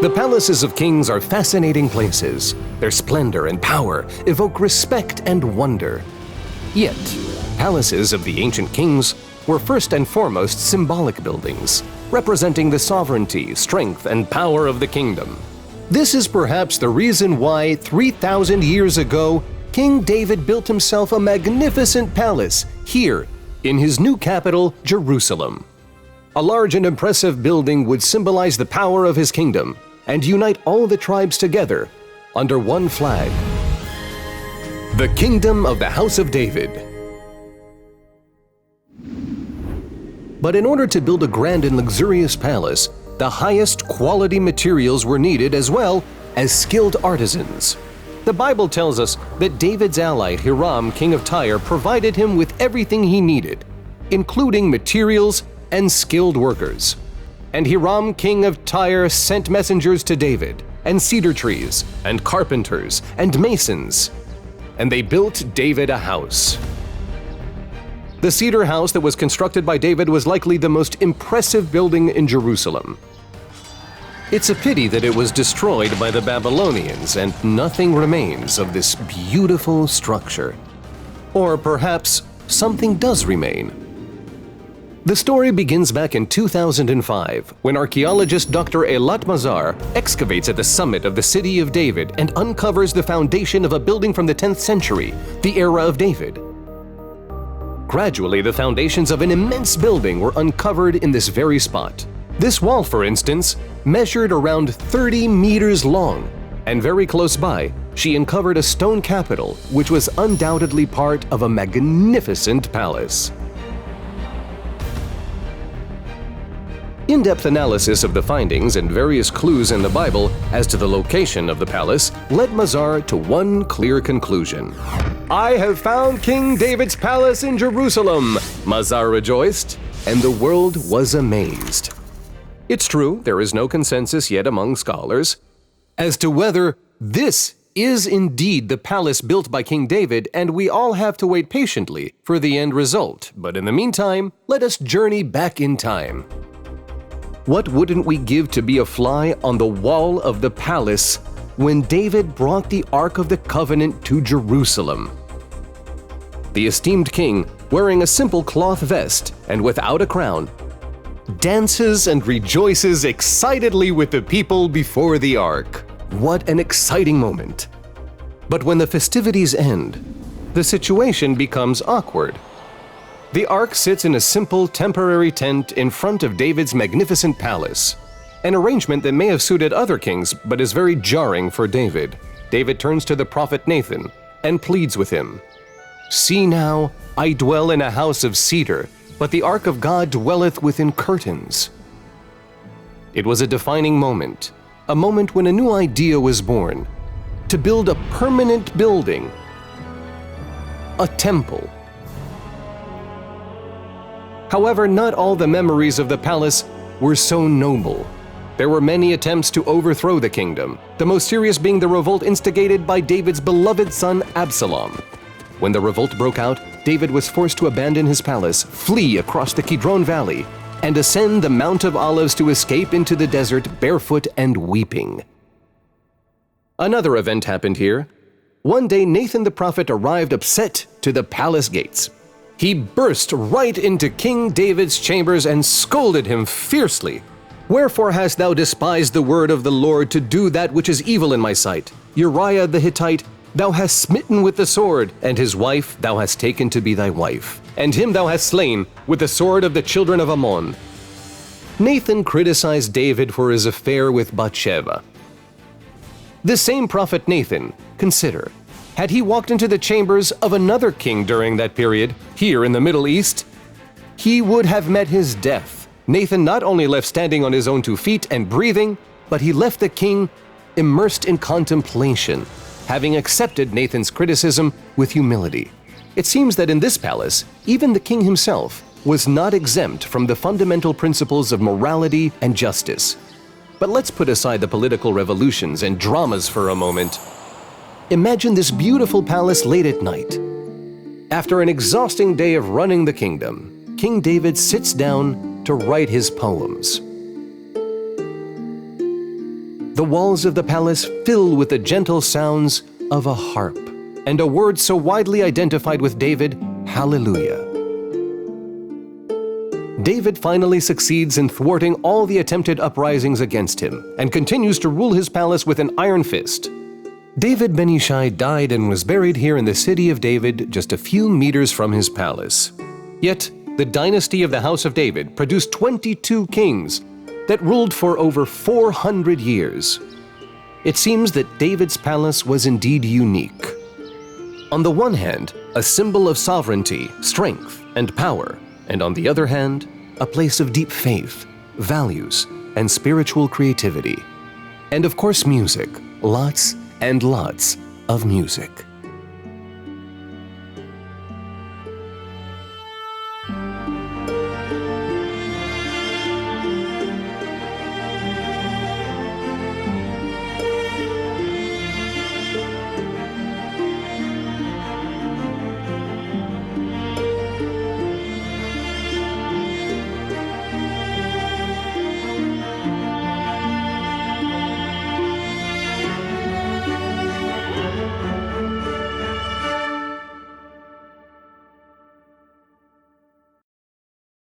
The palaces of kings are fascinating places. Their splendor and power evoke respect and wonder. Yet, palaces of the ancient kings were first and foremost symbolic buildings, representing the sovereignty, strength, and power of the kingdom. This is perhaps the reason why 3,000 years ago, King David built himself a magnificent palace here in his new capital, Jerusalem. A large and impressive building would symbolize the power of his kingdom and unite all the tribes together under one flag. The Kingdom of the House of David. But in order to build a grand and luxurious palace, the highest quality materials were needed as well as skilled artisans. The Bible tells us that David's ally Hiram, king of Tyre, provided him with everything he needed, including materials and skilled workers. And Hiram, king of Tyre, sent messengers to David, and cedar trees, and carpenters, and masons. And they built David a house. The cedar house that was constructed by David was likely the most impressive building in Jerusalem. It's a pity that it was destroyed by the Babylonians and nothing remains of this beautiful structure. Or perhaps something does remain. The story begins back in 2005 when archaeologist Dr. Eilat Mazar excavates at the summit of the city of David and uncovers the foundation of a building from the 10th century, the era of David. Gradually, the foundations of an immense building were uncovered in this very spot. This wall, for instance, measured around 30 meters long, and very close by, she uncovered a stone capital which was undoubtedly part of a magnificent palace. In-depth analysis of the findings and various clues in the Bible as to the location of the palace led Mazar to one clear conclusion. "I have found King David's palace in Jerusalem," Mazar rejoiced, and the world was amazed. It's true, there is no consensus yet among scholars as to whether this is indeed the palace built by King David, and we all have to wait patiently for the end result. But in the meantime, let us journey back in time. What wouldn't we give to be a fly on the wall of the palace when David brought the Ark of the Covenant to Jerusalem? The esteemed king, wearing a simple cloth vest and without a crown, dances and rejoices excitedly with the people before the Ark. What an exciting moment! But when the festivities end, the situation becomes awkward. The Ark sits in a simple temporary tent in front of David's magnificent palace, an arrangement that may have suited other kings but is very jarring for David. David turns to the prophet Nathan and pleads with him. "See now, I dwell in a house of cedar, but the Ark of God dwelleth within curtains." It was a defining moment, a moment when a new idea was born, to build a permanent building, a temple. However, not all the memories of the palace were so noble. There were many attempts to overthrow the kingdom, the most serious being the revolt instigated by David's beloved son Absalom. When the revolt broke out, David was forced to abandon his palace, flee across the Kidron Valley, and ascend the Mount of Olives to escape into the desert barefoot and weeping. Another event happened here. One day Nathan the prophet arrived upset to the palace gates. He burst right into King David's chambers and scolded him fiercely. "Wherefore hast thou despised the word of the Lord to do that which is evil in my sight? Uriah the Hittite thou hast smitten with the sword, and his wife thou hast taken to be thy wife, and him thou hast slain with the sword of the children of Ammon." Nathan criticized David for his affair with Bathsheba. This same prophet Nathan, consider, had he walked into the chambers of another king during that period, here in the Middle East, he would have met his death. Nathan not only left standing on his own 2 feet and breathing, but he left the king immersed in contemplation, having accepted Nathan's criticism with humility. It seems that in this palace, even the king himself was not exempt from the fundamental principles of morality and justice. But let's put aside the political revolutions and dramas for a moment. Imagine this beautiful palace late at night. After an exhausting day of running the kingdom, King David sits down to write his poems. the walls of the palace fill with the gentle sounds of a harp, and a word so widely identified with David, Hallelujah. David finally succeeds in thwarting all the attempted uprisings against him and continues to rule his palace with an iron fist. David Ben Ishai died and was buried here in the city of David, just a few meters from his palace. Yet, the dynasty of the House of David produced 22 kings that ruled for over 400 years. It seems that David's palace was indeed unique. On the one hand, a symbol of sovereignty, strength, and power, and on the other hand, a place of deep faith, values, and spiritual creativity. And of course music, lots and lots of music.